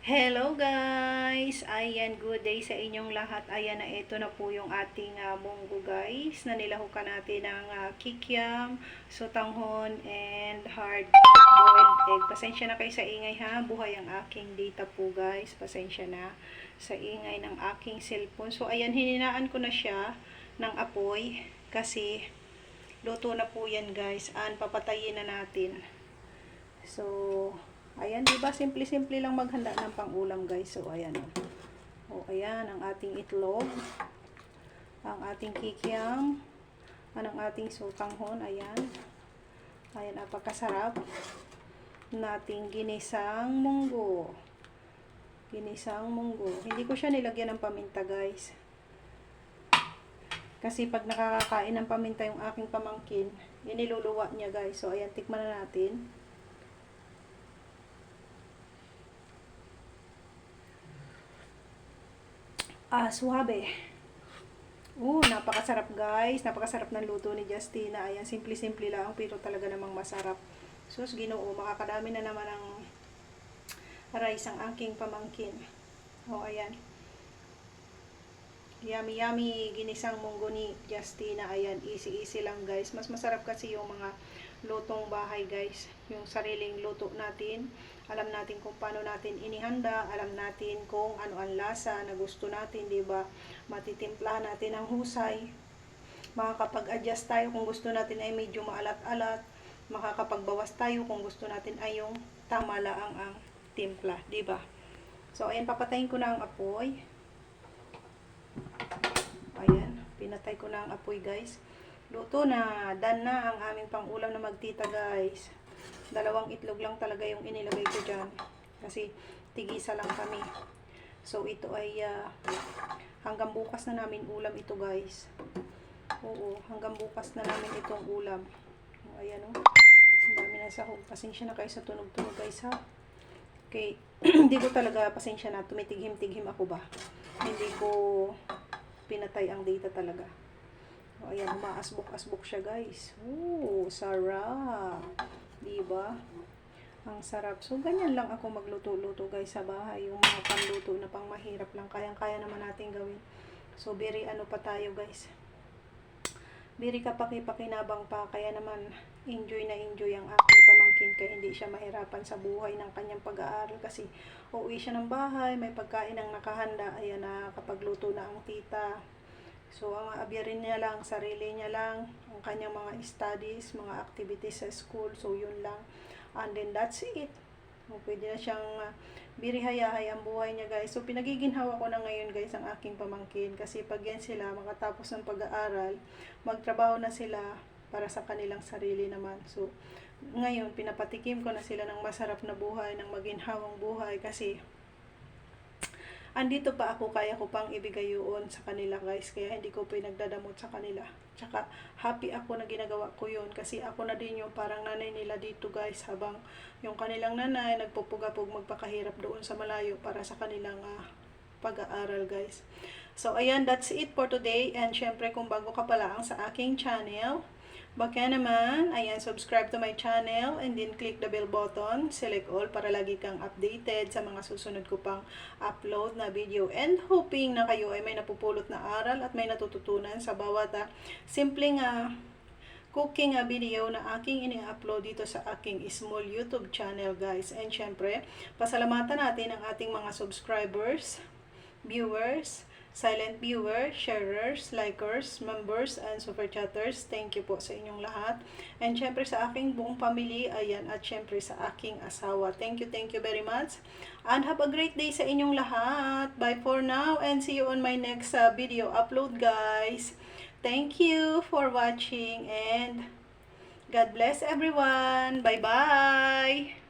Hello guys! Ayan, good day sa inyong lahat. Ayan na, ito na po yung ating munggo guys. Na nilahukan natin ng kikiam, sotanghon, and hard boiled egg. Pasensya na kayo sa ingay ha. Buhay ang aking data po guys. Pasensya na sa ingay ng aking cellphone. So ayan, hininaan ko na siya ng apoy. Kasi luto na po yan guys. Papatayin na natin. So ayan, diba? Simple-simple lang maghanda ng pang-ulam, guys. So, ayan. Ayan, ang ating itlog. Ang ating kikiam. Ang ating sotanghon. Ayan. Ayan, napakasarap. Nating ginisang munggo. Ginisang munggo. Hindi ko siya nilagyan ng paminta, guys. Kasi pag nakakakain ng paminta yung aking pamangkin, iniluluwa niya, guys. So, ayan, tikman na natin. Suwabe. Napakasarap guys. Napakasarap ng luto ni Justina. Ayan, simple-simple lang pero talaga namang masarap. Sus, Ginoo, makakadami na naman ng rice ang aking pamangkin. Ayan. Yummy, yummy ginisang munggo ni Justina. Ayan, easy lang guys. Mas masarap kasi yung mga lutong bahay guys. Yung sariling luto natin. Alam natin kung paano natin inihanda. Alam natin kung ano ang lasa na gusto natin, diba? Matitimplahan natin ang husay. Makakapag-adjust tayo kung gusto natin ay medyo maalat-alat. Makakapagbawas tayo kung gusto natin ay yung tama lang ang timpla, diba? So, ayan, papatayin ko na ang apoy. Ayan, pinatay ko na ang apoy guys. Luto na, done na ang aming pang-ulam na magtita guys. 2 itlog lang talaga yung inilagay ko dyan. Kasi tigisa lang kami. So ito ay hanggang bukas na namin ulam ito guys. Hanggang bukas na namin itong ulam. Ayan o. Ang dami na sahog. Pasensya na kayo sa tunog-tunog guys ha. Okay, hindi ko talaga pasensya na. Tumitighim-tighim ako ba. Hindi ko pinatay ang data talaga. Ayan, umaasbok-asbok siya guys. Sarap. Diba? Ang sarap. So, ganyan lang ako magluto-luto guys sa bahay. Yung mga panluto na pang mahirap lang. Kayang-kaya naman natin gawin. So, very ano pa tayo guys. Very kapaki-pakinabang pa. Kaya naman, enjoy na enjoy ang aking pamangkin. Kaya hindi siya mahirapan sa buhay ng kanyang pag-aaral. Kasi, uuwi siya ng bahay. May pagkain ang nakahanda. Ayan na, kapag luto na ang tita. So, ang abyarin niya lang, sarili niya lang, ang kanyang mga studies, mga activities sa school. So, yun lang. And then, that's it. Pwede na siyang birihayahay ang buhay niya, guys. So, pinagiginhawa ko na ngayon, guys, ang aking pamangkin. Kasi pag yan sila, makatapos ng pag-aaral, magtrabaho na sila para sa kanilang sarili naman. So, ngayon, pinapatikim ko na sila ng masarap na buhay, ng maginhawang buhay. Kasi, andito pa ako, kaya ko pang ibigay yun sa kanila guys, kaya hindi ko pinagdadamot sa kanila. Tsaka happy ako na ginagawa ko yun kasi ako na din yung parang nanay nila dito guys, habang yung kanilang nanay nagpupugapog magpakahirap doon sa malayo para sa kanilang pag-aaral guys. So ayan, that's it for today. And syempre kung bago ka pa lang sa aking channel, baka naman, ayan, subscribe to my channel and then click the bell button, select all para lagi kang updated sa mga susunod ko pang upload na video. And hoping na kayo ay may napupulot na aral at may natututunan sa bawat simpleng cooking video na aking ini-upload dito sa aking small YouTube channel guys. And syempre, pasalamatan natin ang ating mga subscribers, viewers, silent viewers, sharers, likers, members, and super chatters. Thank you po sa inyong lahat. And syempre sa aking buong family, ayan, at syempre sa aking asawa. Thank you very much. And have a great day sa inyong lahat. Bye for now and see you on my next video upload guys. Thank you for watching and God bless everyone. Bye-bye.